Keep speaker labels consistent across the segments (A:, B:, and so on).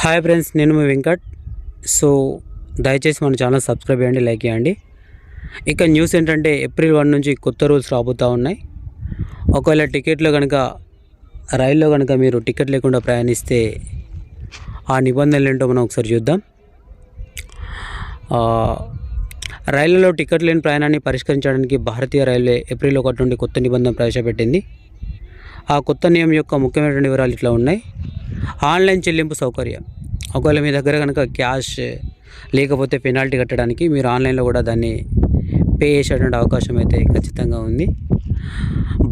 A: Hi friends, నేను మీ Venkat. So దయచేసి మన ఛానల్ సబ్స్క్రైబ్ చేయండి, లైక్ చేయండి. ఇక న్యూస్ ఏంటంటే ఏప్రిల్ 1 నుంచి కొత్త రూల్స్ రాబోతూ ఉన్నాయి. ఒకవేళ టికెట్లో కనుక రైల్లో కనుక మీరు టికెట్ లేకుండా ప్రయాణిస్తే ఆ నిబంధనలు ఏంటో మనం ఒకసారి చూద్దాం. రైళ్లలో టికెట్ లేని ప్రయాణాన్ని పరిష్కరించడానికి భారతీయ రైల్వే ఏప్రిల్ 1 నుండి కొత్త నిబంధన ప్రవేశపెట్టింది. ఆ కొత్త నియమం యొక్క ముఖ్యమైన వివరాలు ఇట్లా ఉన్నాయి. ఆన్లైన్ చెల్లింపు సౌకర్యం. ఒకవేళ మీ దగ్గర కనుక క్యాష్ లేకపోతే పెనాల్టీ కట్టడానికి మీరు ఆన్లైన్లో కూడా దాన్ని పే చేసేటువంటి అవకాశం అయితే ఖచ్చితంగా ఉంది.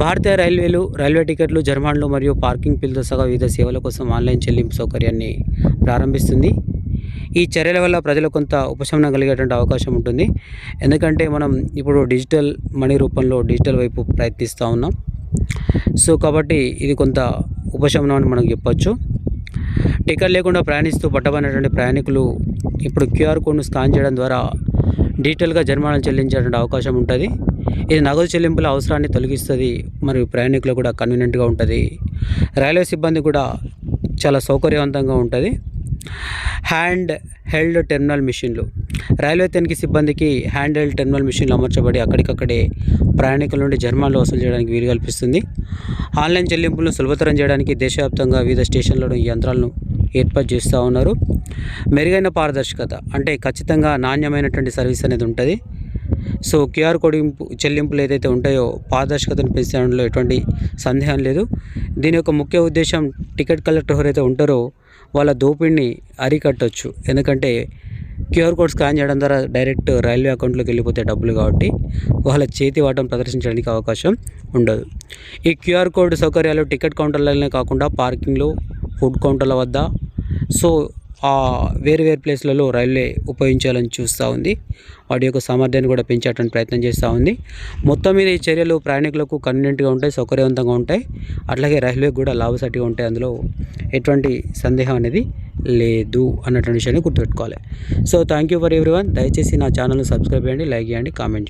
A: భారతీయ రైల్వే టికెట్లు, జర్మాన్లు మరియు పార్కింగ్ బిల్లుతో సహా వివిధ సేవల కోసం ఆన్లైన్ చెల్లింపు సౌకర్యాన్ని ప్రారంభిస్తుంది. ఈ చర్యల వల్ల ప్రజలకు కొంత ఉపశమనం కలిగేటువంటి అవకాశం ఉంటుంది. ఎందుకంటే మనం ఇప్పుడు డిజిటల్ మనీ రూపంలో డిజిటల్ వైపు ప్రయత్నిస్తూ ఉన్నాం. సో కాబట్టి ఇది కొంత ఉపశమనం అని మనకు చెప్పొచ్చు. టికెట్ లేకుండా ప్రయాణిస్తూ పట్టబడినటువంటి ప్రయాణికులు ఇప్పుడు క్యూఆర్ కోడ్ను స్కాన్ చేయడం ద్వారా డిజిటల్గా జరిమానాలు చెల్లించేటువంటి అవకాశం ఉంటుంది. ఇది నగదు చెల్లింపుల అవసరాన్ని తొలగిస్తుంది మరియు ప్రయాణికులకు కూడా కన్వీనియంట్గా ఉంటుంది. రైల్వే సిబ్బంది కూడా చాలా సౌకర్యవంతంగా ఉంటుంది. హ్యాండ్ హెల్డ్ టెర్మినల్ మిషన్లు. రైల్వే తనిఖీ సిబ్బందికి హ్యాండ్ హెల్డ్ టెర్మినల్ మిషన్లు అమర్చబడి అక్కడికక్కడే ప్రయాణికుల నుండి జరిమానాలు వసూలు చేయడానికి వీలు కల్పిస్తుంది. ఆన్లైన్ చెల్లింపులను సులభతరం చేయడానికి దేశవ్యాప్తంగా వివిధ స్టేషన్లలో ఈ యంత్రాలను ఏర్పాటు చేస్తూ ఉన్నారు. మెరుగైన పారదర్శకత, అంటే ఖచ్చితంగా నాణ్యమైనటువంటి సర్వీస్ అనేది ఉంటుంది. సో క్యూఆర్ కోడ్ చెల్లింపులు ఏదైతే ఉంటాయో పారదర్శకతను పెంచడంలో ఎటువంటి సందేహం లేదు. దీని యొక్క ముఖ్య ఉద్దేశం టికెట్ కలెక్టర్ ఎవరైతే ఉంటారో వాళ్ళ దోపిడిని అరికట్టవచ్చు. ఎందుకంటే క్యూఆర్ కోడ్ స్కాన్ చేయడం ద్వారా డైరెక్ట్ రైల్వే అకౌంట్లోకి వెళ్ళిపోతే డబ్బులు, కాబట్టి వాళ్ళ చేతి వాటం ప్రదర్శించడానికి అవకాశం ఉండదు. ఈ క్యూఆర్ కోడ్ సౌకర్యాలు టికెట్ కౌంటర్లనే కాకుండా పార్కింగ్లో, ఫుడ్ కౌంటర్ల వద్ద, సో వేరు ప్లేస్లలో రైల్వే ఉపయోగించాలని చూస్తూ ఉంది. వాటి యొక్క సామర్థ్యాన్ని కూడా పెంచేటువంటి ప్రయత్నం చేస్తూ ఉంది. మొత్తం మీద ఈ చర్యలు ప్రయాణికులకు కన్వీనియంట్గా ఉంటాయి, సౌకర్యవంతంగా ఉంటాయి, అట్లాగే రైల్వేకి కూడా లాభసాటిగా ఉంటాయి. అందులో ఎటువంటి సందేహం అనేది లేదు అన్నటువంటి విషయాన్ని గుర్తుపెట్టుకోవాలి. So thank you for everyone. దయచేసి నా ఛానల్ని సబ్స్క్రైబ్ చేయండి, లైక్ చేయండి, కామెంట్ చేయండి.